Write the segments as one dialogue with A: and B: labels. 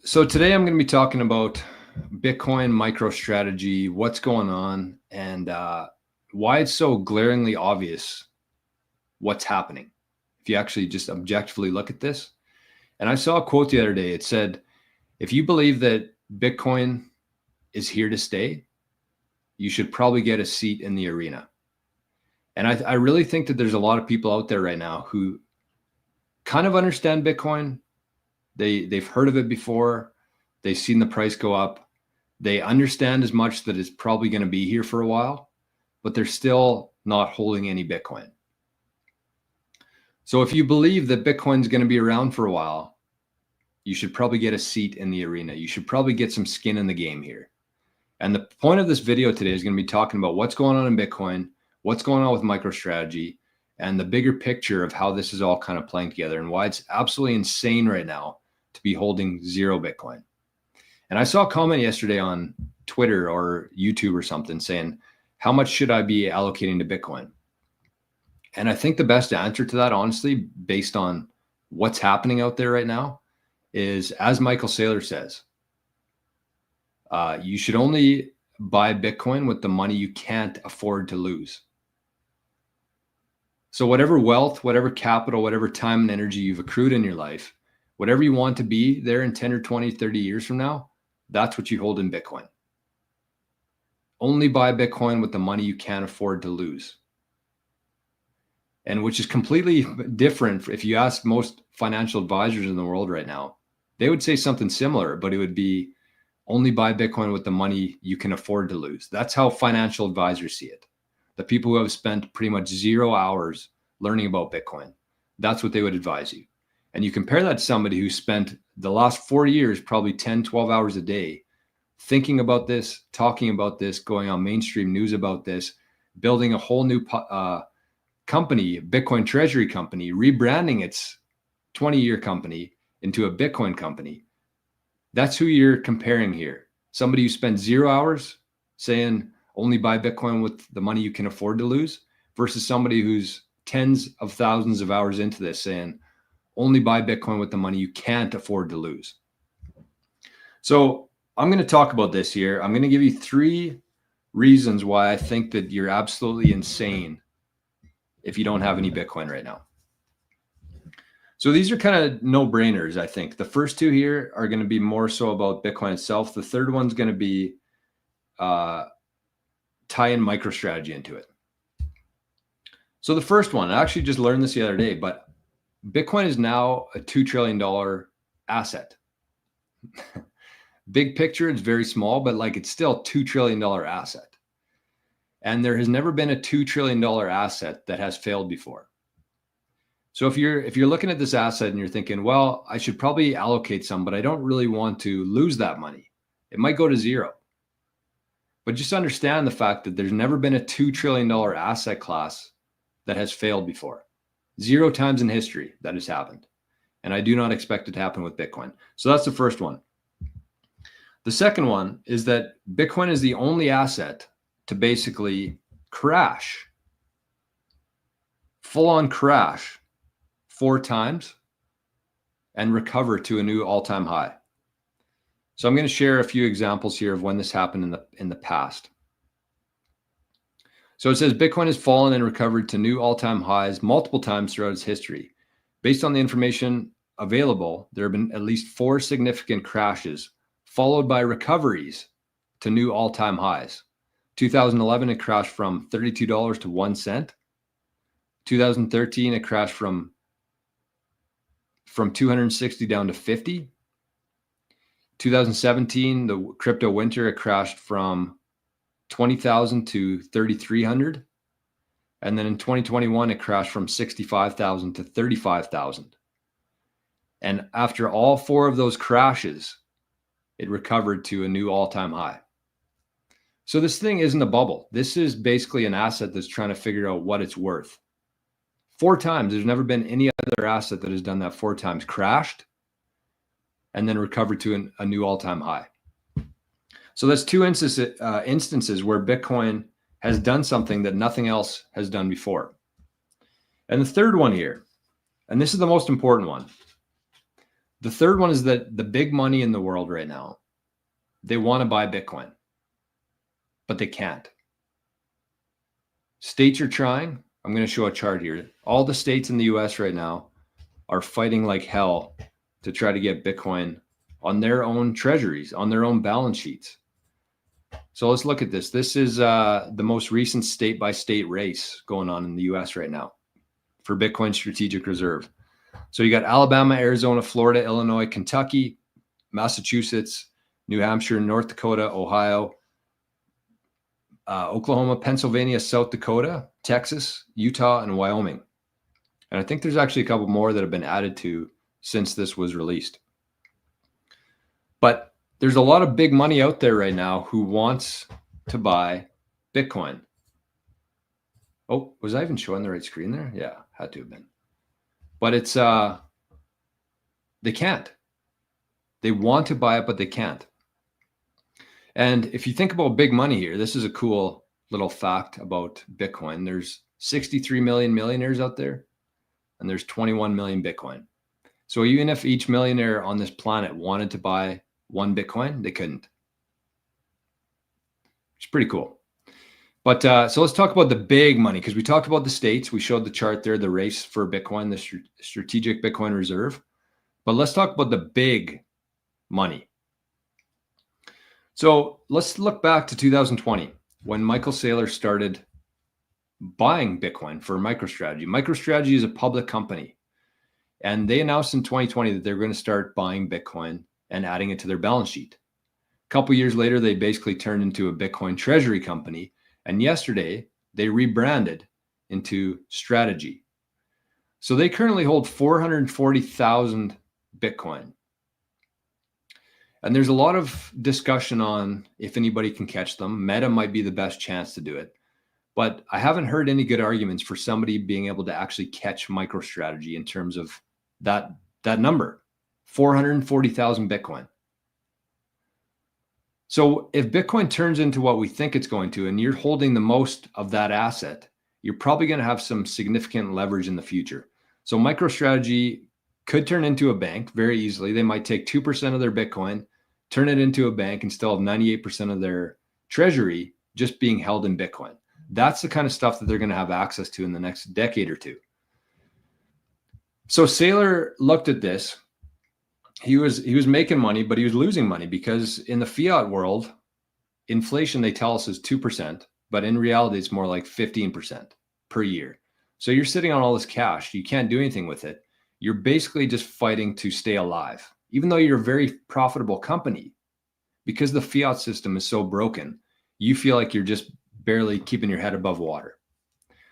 A: So today I'm going to be talking about Bitcoin MicroStrategy, what's going on, and why it's so glaringly obvious what's happening if you actually just objectively look at this. And I saw a quote the other day. It said, if you believe that Bitcoin is here to stay, you should probably get a seat in the arena. And I really think that there's a lot of people out there right now who kind of understand Bitcoin. They've heard of it before. They've seen the price go up. They understand as much that it's probably going to be here for a while, but they're still not holding any Bitcoin. So if you believe that Bitcoin's going to be around for a while, you should probably get a seat in the arena. You should probably get some skin in the game here. And the point of this video today is going to be talking about what's going on in Bitcoin, what's going on with MicroStrategy, and the bigger picture of how this is all kind of playing together and why it's absolutely insane right now to be holding zero Bitcoin. And I saw a comment yesterday on Twitter or YouTube or something saying, how much should I be allocating to Bitcoin? And I think the best answer to that, honestly, based on what's happening out there right now, is, as Michael Saylor says, you should only buy Bitcoin with the money you can't afford to lose. So whatever wealth, whatever capital, whatever time and energy you've accrued in your life, whatever you want to be there in 10 or 20, 30 years from now, that's what you hold in Bitcoin. Only buy Bitcoin with the money you can't afford to lose. And which is completely different. If you ask most financial advisors in the world right now, they would say something similar, but it would be only buy Bitcoin with the money you can afford to lose. That's how financial advisors see it. The people who have spent pretty much 0 hours learning about Bitcoin, that's what they would advise you. And you compare that to somebody who spent the last 4 years, probably 10, 12 hours a day, thinking about this, talking about this, going on mainstream news about this, building a whole new company, Bitcoin treasury company, rebranding its 20-year company into a Bitcoin company. That's who you're comparing here. Somebody who spent 0 hours saying only buy Bitcoin with the money you can afford to lose, versus somebody who's tens of thousands of hours into this saying only buy Bitcoin with the money you can't afford to lose. So I'm going to talk about this here. I'm going to give you 3 reasons why I think that you're absolutely insane if you don't have any Bitcoin right now. So these are kind of no-brainers, I think. The first 2 here are going to be more so about Bitcoin itself. The third one's going to be tie in MicroStrategy into it. So the first one, I actually just learned this the other day, but Bitcoin is now a $2 trillion asset. Big picture, it's very small, but like it's still a $2 trillion asset. And there has never been a $2 trillion asset that has failed before. So if you're looking at this asset and you're thinking, well, I should probably allocate some, but I don't really want to lose that money. It might go to zero. But just understand the fact that there's never been a $2 trillion asset class that has failed before. 0 times in history that has happened. And I do not expect it to happen with Bitcoin. So that's the first one. The second one is that Bitcoin is the only asset to basically crash, full-on crash 4 times and recover to a new all-time high. So I'm going to share a few examples here of when this happened in the past. So it says Bitcoin has fallen and recovered to new all-time highs multiple times throughout its history. Based on the information available, there have been at least 4 significant crashes, followed by recoveries to new all-time highs. 2011, it crashed from $32 to 1 cent. 2013, it crashed from 260 down to 50. 2017, the crypto winter, it crashed from 20,000 to 3,300. And then in 2021, it crashed from 65,000 to 35,000. And after all 4 of those crashes, it recovered to a new all-time high. So this thing isn't a bubble. This is basically an asset that's trying to figure out what it's worth. 4 times. There's never been any other asset that has done that 4 times, crashed, and then recovered to a new all-time high. So that's 2 instances where Bitcoin has done something that nothing else has done before. And the third one here, and this is the most important one, The third one is that the big money in the world right now, they want to buy Bitcoin, but they can't. States are trying. I'm going to show a chart here. All the states in the US right now are fighting like hell to try to get Bitcoin on their own treasuries, on their own balance sheets. So let's look at this. This is the most recent state-by-state race going on in the US right now for Bitcoin strategic reserve. So you got Alabama, Arizona, Florida, Illinois, Kentucky, Massachusetts, New Hampshire, North Dakota, Ohio, Oklahoma, Pennsylvania, South Dakota, Texas, Utah, and Wyoming. And I think there's actually a couple more that have been added to since this was released. But there's a lot of big money out there right now who wants to buy Bitcoin. Oh, was I even showing the right screen there? Yeah, had to have been. But it's, they can't. They want to buy it, but they can't. And if you think about big money here, this is a cool little fact about Bitcoin. There's 63 million millionaires out there, and there's 21 million Bitcoin. So even if each millionaire on this planet wanted to buy one Bitcoin, they couldn't. It's pretty cool. But so let's talk about the big money, because we talked about the states. We showed the chart there, the race for Bitcoin, the strategic Bitcoin reserve. But let's talk about the big money. So let's look back to 2020 when Michael Saylor started buying Bitcoin for MicroStrategy. MicroStrategy is a public company, and they announced in 2020 that they're going to start buying Bitcoin and adding it to their balance sheet. A couple years later, they basically turned into a Bitcoin treasury company. And yesterday, they rebranded into Strategy. So they currently hold 440,000 Bitcoin. And there's a lot of discussion on if anybody can catch them. Meta might be the best chance to do it. But I haven't heard any good arguments for somebody being able to actually catch MicroStrategy in terms of that number, 440,000 Bitcoin. So if Bitcoin turns into what we think it's going to, and you're holding the most of that asset, you're probably going to have some significant leverage in the future. So MicroStrategy could turn into a bank very easily. They might take 2% of their Bitcoin, turn it into a bank, and still have 98% of their treasury just being held in Bitcoin. That's the kind of stuff that they're going to have access to in the next decade or two. So Saylor looked at this. He was making money, but he was losing money because in the fiat world, inflation, they tell us, is 2%, but in reality, it's more like 15% per year. So you're sitting on all this cash. You can't do anything with it. You're basically just fighting to stay alive, even though you're a very profitable company. Because the fiat system is so broken, you feel like you're just barely keeping your head above water.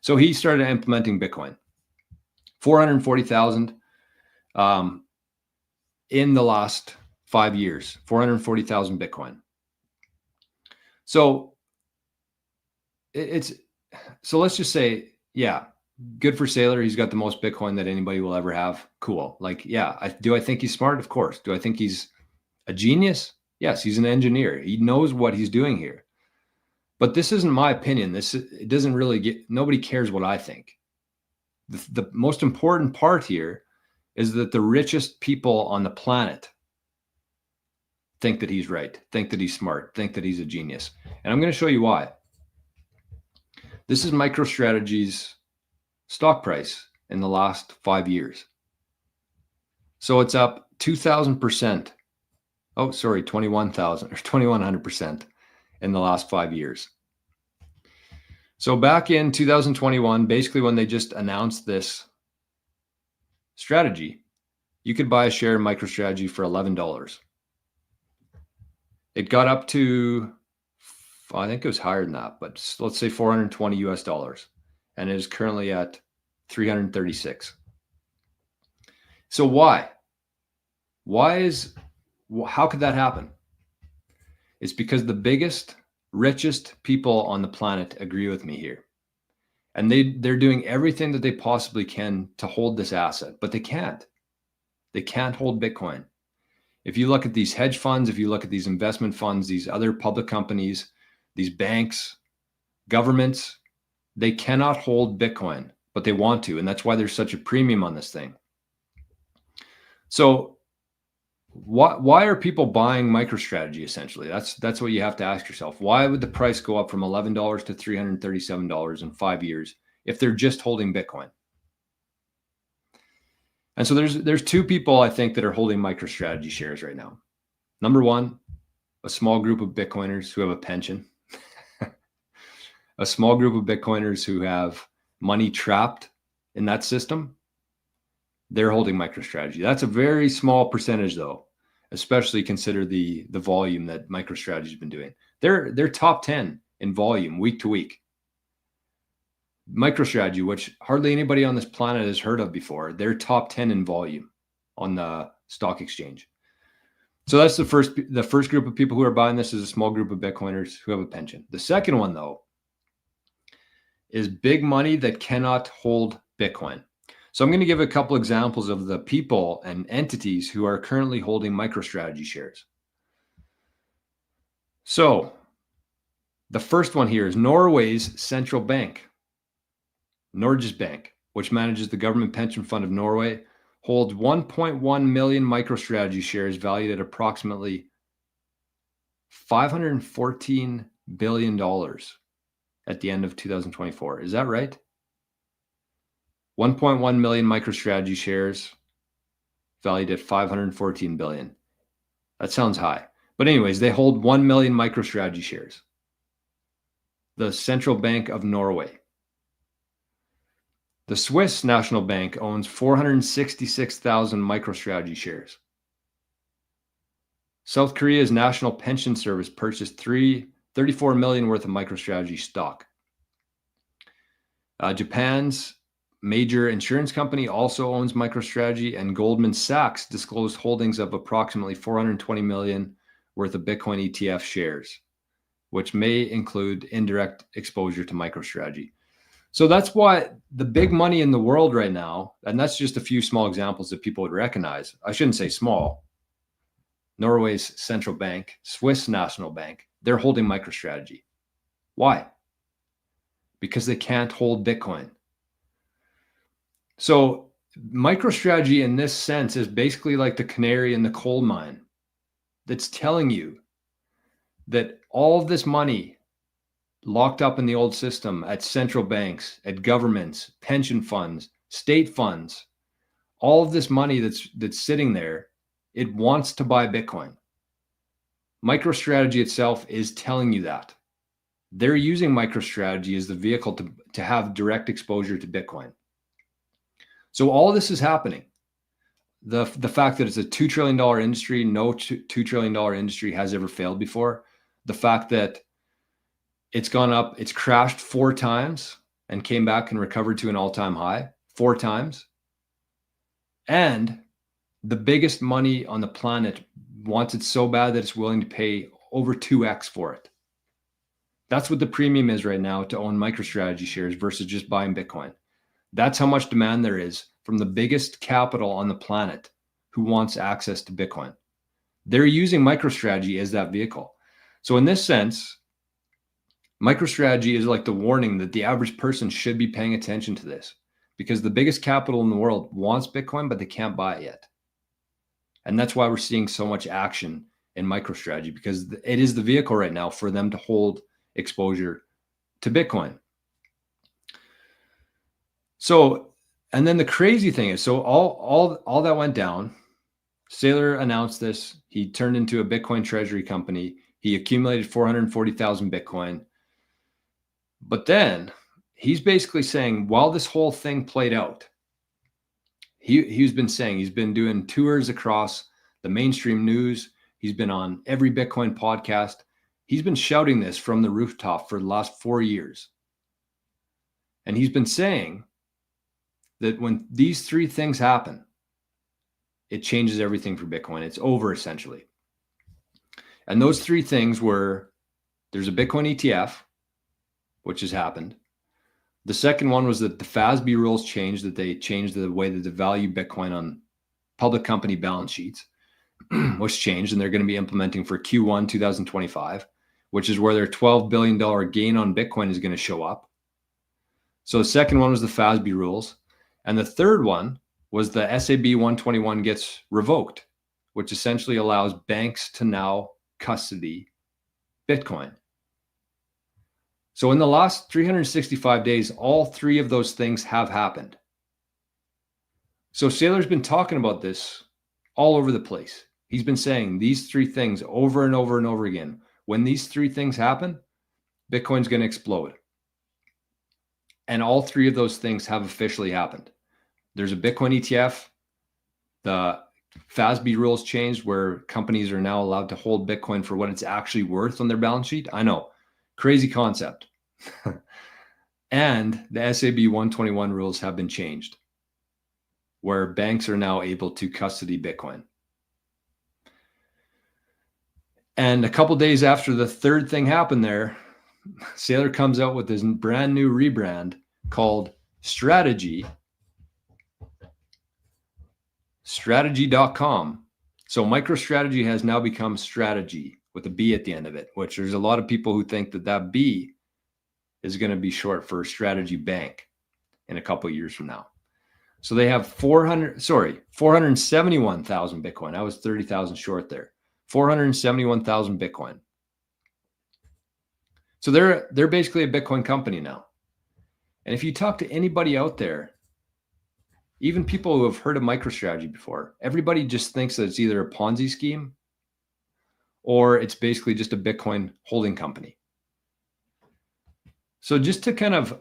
A: So he started implementing Bitcoin, 440,000. In the last 5 years, 440,000 Bitcoin. So so let's just say, yeah, good for Saylor. He's got the most Bitcoin that anybody will ever have. Cool. Like, yeah, do I think he's smart? Of course. Do I think he's a genius? Yes, he's an engineer. He knows what he's doing here. But this isn't my opinion. It doesn't really nobody cares what I think. The most important part here is that the richest people on the planet think that he's right, think that he's smart, think that he's a genius. And I'm going to show you why. This is MicroStrategy's stock price in the last 5 years. So it's up 2,000%. Oh, sorry, 21,000 or 2,100% in the last 5 years. So back in 2021, basically when they just announced this strategy, you could buy a share of MicroStrategy for $11. It got up to, I think it was higher than that, but let's say $420 US, and it is currently at 336. So why? How could that happen? It's because the biggest, richest people on the planet agree with me here. And they're doing everything that they possibly can to hold this asset, but they can't. They can't hold Bitcoin. If you look at these hedge funds, if you look at these investment funds, these other public companies, these banks, governments, they cannot hold Bitcoin, but they want to. And that's why there's such a premium on this thing. So Why are people buying MicroStrategy? Essentially, that's what you have to ask yourself. Why would the price go up from $11 to $337 in 5 years if they're just holding Bitcoin? And so there's two people I think that are holding MicroStrategy shares right now. Number one, a small group of Bitcoiners who have a pension, a small group of Bitcoiners who have money trapped in that system. They're holding MicroStrategy. That's a very small percentage, though, especially consider the volume that MicroStrategy has been doing. They're top 10 in volume week to week. MicroStrategy, which hardly anybody on this planet has heard of before, they're top 10 in volume on the stock exchange. So that's the first group of people who are buying this is a small group of Bitcoiners who have a pension. The second one, though, is big money that cannot hold Bitcoin. So I'm going to give a couple examples of the people and entities who are currently holding MicroStrategy shares. So the first one here is Norway's central bank, Norges Bank, which manages the government pension fund of Norway, holds 1.1 million MicroStrategy shares valued at approximately $514 billion at the end of 2024. Is that right? 1.1 million MicroStrategy shares valued at 514 billion. That sounds high. But anyways, they hold 1 million MicroStrategy shares. The Central Bank of Norway. The Swiss National Bank owns 466,000 MicroStrategy shares. South Korea's National Pension Service purchased 34 million worth of MicroStrategy stock. Japan's major insurance company also owns MicroStrategy, and Goldman Sachs disclosed holdings of approximately 420 million worth of Bitcoin ETF shares, which may include indirect exposure to MicroStrategy. So that's why the big money in the world right now, and that's just a few small examples that people would recognize. I shouldn't say small. Norway's central bank, Swiss National Bank, they're holding MicroStrategy. Why? Because they can't hold Bitcoin. So MicroStrategy in this sense is basically like the canary in the coal mine that's telling you that all of this money locked up in the old system at central banks, at governments, pension funds, state funds, all of this money that's sitting there, it wants to buy Bitcoin. MicroStrategy itself is telling you that. They're using MicroStrategy as the vehicle to have direct exposure to Bitcoin. So all this is happening. The fact that it's a $2 trillion industry, no $2 trillion industry has ever failed before. The fact that it's gone up, it's crashed 4 times and came back and recovered to an all-time high 4 times. And the biggest money on the planet wants it so bad that it's willing to pay over 2x for it. That's what the premium is right now to own MicroStrategy shares versus just buying Bitcoin. That's how much demand there is from the biggest capital on the planet who wants access to Bitcoin. They're using MicroStrategy as that vehicle. So in this sense, MicroStrategy is like the warning that the average person should be paying attention to this, because the biggest capital in the world wants Bitcoin, but they can't buy it yet. And that's why we're seeing so much action in MicroStrategy, because it is the vehicle right now for them to hold exposure to Bitcoin. So, and then the crazy thing is, so all that went down. Saylor announced this. He turned into a Bitcoin treasury company. He accumulated 440,000 Bitcoin. But then he's basically saying, while this whole thing played out, he's been saying, he's been doing tours across the mainstream news. He's been on every Bitcoin podcast. He's been shouting this from the rooftop for the last 4 years. And he's been saying that when these 3 things happen, it changes everything for Bitcoin. It's over, essentially. And those 3 things were, there's a Bitcoin ETF, which has happened. The second one was that the FASB rules changed, that they changed the way that they value Bitcoin on public company balance sheets, which changed, and they're going to be implementing for Q1 2025, which is where their $12 billion gain on Bitcoin is going to show up. So the second one was the FASB rules. And the third one was the SAB 121 gets revoked, which essentially allows banks to now custody Bitcoin. So in the last 365 days, all three of those things have happened. So Saylor's been talking about this all over the place. He's been saying these three things over and over and over again. When these three things happen, Bitcoin's going to explode. And all three of those things have officially happened. There's a Bitcoin ETF. The FASB rules changed where companies are now allowed to hold Bitcoin for what it's actually worth on their balance sheet. I know, crazy concept. And the SAB 121 rules have been changed, where banks are now able to custody Bitcoin. And a couple days after the third thing happened there, Saylor comes out with this brand new rebrand called Strategy. Strategy.com. So MicroStrategy has now become Strategy with a B at the end of it, which there's a lot of people who think that that B is going to be short for Strategy Bank in a couple of years from now. So they have 471,000 Bitcoin. I was 30,000 short there. 471,000 Bitcoin. So they're basically a Bitcoin company now. And if you talk to anybody out there, even people who have heard of MicroStrategy before, everybody just thinks that it's either a Ponzi scheme or it's basically just a Bitcoin holding company. So just to kind of,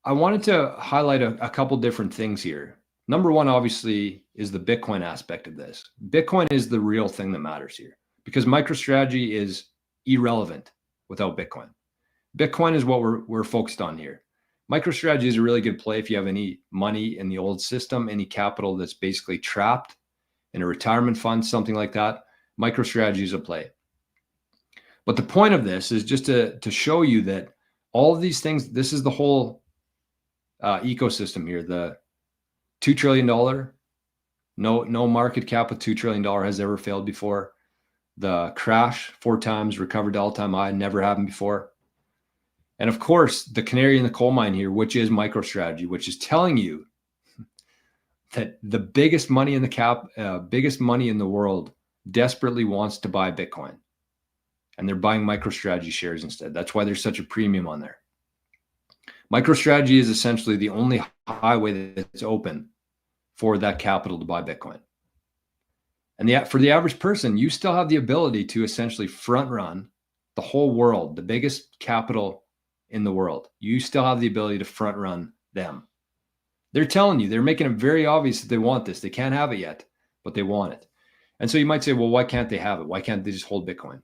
A: I wanted to highlight a couple different things here. Number one, obviously, is the Bitcoin aspect of this. Bitcoin is the real thing that matters here because MicroStrategy is irrelevant without Bitcoin. Bitcoin is what we're focused on here. MicroStrategy is a really good play if you have any money in the old system, any capital that's basically trapped in a retirement fund, something like that. MicroStrategy is a play. But the point of this is just to show you that all of these things, this is the whole ecosystem here. The $2 trillion, no market cap with $2 trillion has ever failed before. The crash 4 times, recovered to all-time high, never happened before. And of course, the canary in the coal mine here, which is MicroStrategy, which is telling you that the biggest money in the biggest money in the world desperately wants to buy Bitcoin. And they're buying MicroStrategy shares instead. That's why there's such a premium on there. MicroStrategy is essentially the only highway that's open for that capital to buy Bitcoin. And for the average person, you still have the ability to essentially front run the whole world, the biggest capital in the world. You still have the ability to front run them. They're telling you, they're making it very obvious that they want this. They can't have it yet, but they want it. And so you might say, well, why can't they have it? Why can't they just hold Bitcoin?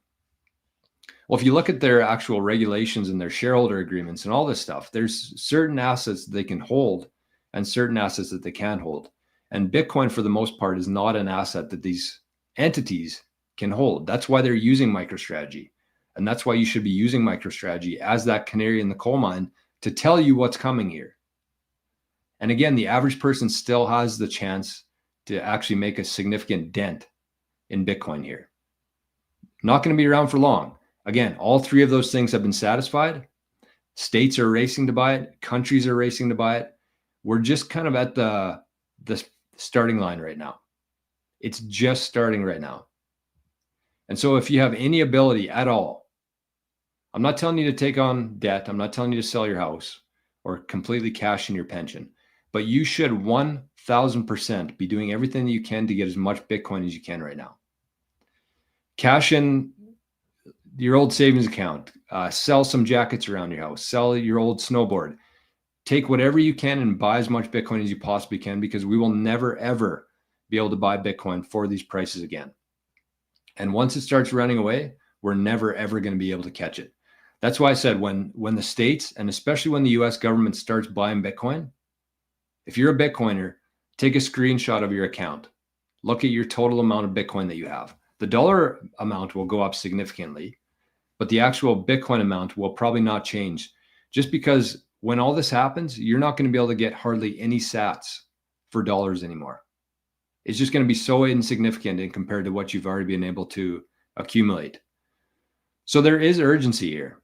A: Well, if you look at their actual regulations and their shareholder agreements and all this stuff, there's certain assets that they can hold and certain assets that they can't hold. And Bitcoin, for the most part, is not an asset that these entities can hold. That's why they're using MicroStrategy. And that's why you should be using MicroStrategy as that canary in the coal mine to tell you what's coming here. And again, the average person still has the chance to actually make a significant dent in Bitcoin here. Not going to be around for long. Again, all three of those things have been satisfied. States are racing to buy it. Countries are racing to buy it. We're just kind of at the starting line right now. It's just starting right now. And so if you have any ability at all, I'm not telling you to take on debt. I'm not telling you to sell your house or completely cash in your pension, but you should 1,000% be doing everything that you can to get as much Bitcoin as you can right now. Cash in your old savings account, sell some jackets around your house, sell your old snowboard, take whatever you can and buy as much Bitcoin as you possibly can, because we will never, ever be able to buy Bitcoin for these prices again. And once it starts running away, we're never, ever going to be able to catch it. That's why I said when the states, and especially when the US government starts buying Bitcoin, if you're a Bitcoiner, take a screenshot of your account. Look at your total amount of Bitcoin that you have. The dollar amount will go up significantly, but the actual Bitcoin amount will probably not change, just because when all this happens, you're not going to be able to get hardly any sats for dollars anymore. It's just going to be so insignificant in compared to what you've already been able to accumulate. So there is urgency here.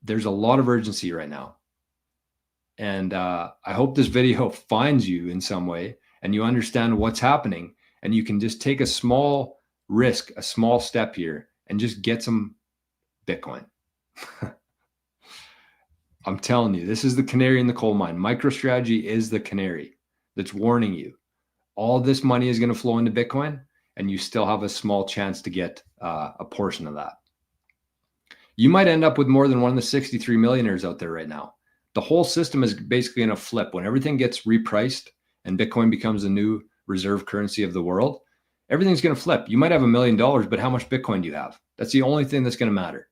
A: There's a lot of urgency right now. And I hope this video finds you in some way and you understand what's happening and you can just take a small risk, a small step here, and just get some Bitcoin. I'm telling you, this is the canary in the coal mine. MicroStrategy is the canary that's warning you. All this money is going to flow into Bitcoin, and you still have a small chance to get a portion of that. You might end up with more than one of the 63 millionaires out there right now. The whole system is basically going to flip. When everything gets repriced and Bitcoin becomes the new reserve currency of the world, everything's going to flip. You might have $1 million, but how much Bitcoin do you have? That's the only thing that's going to matter.